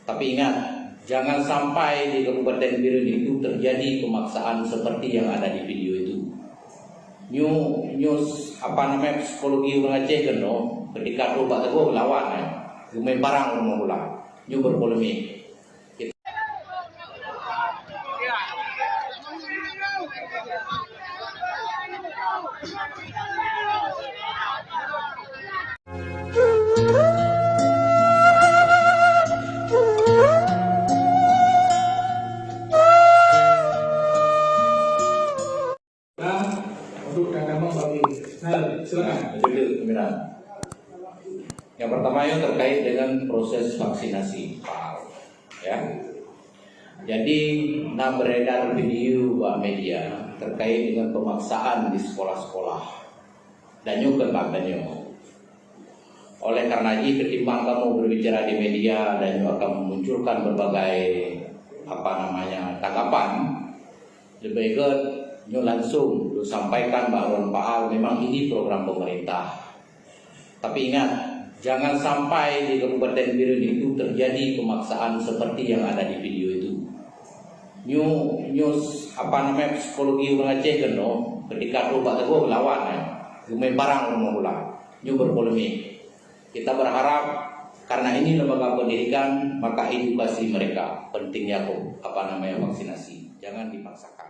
Tapi ingat, jangan sampai di Kabupaten Biren itu terjadi pemaksaan seperti yang ada di video itu. News psikologi orang Aceh kan ketika coba teguh lawan main barang orang ulang, new berpolemik. Untuk Damang bagi silakan. Yang pertama yang terkait dengan proses vaksinasi, ya. Jadi, beredar video media terkait dengan pemaksaan di sekolah-sekolah dan juga katanya. Oleh karena itu, ketimbang kamu berbicara di media dan juga akan memunculkan berbagai tanggapan, lebih baik langsung lu sampaikan bahwa Pak Al memang ini program pemerintah. Tapi ingat, jangan sampai di Kabupaten Biren itu terjadi pemaksaan seperti yang ada di video itu. News psikologi orang Aceh kan ketika coba teguh lawan main barang orang ulang, new berpolemik. Kita berharap karena ini lembaga pendidikan, maka edukasi mereka pentingnya vaksinasi, jangan dipaksakan.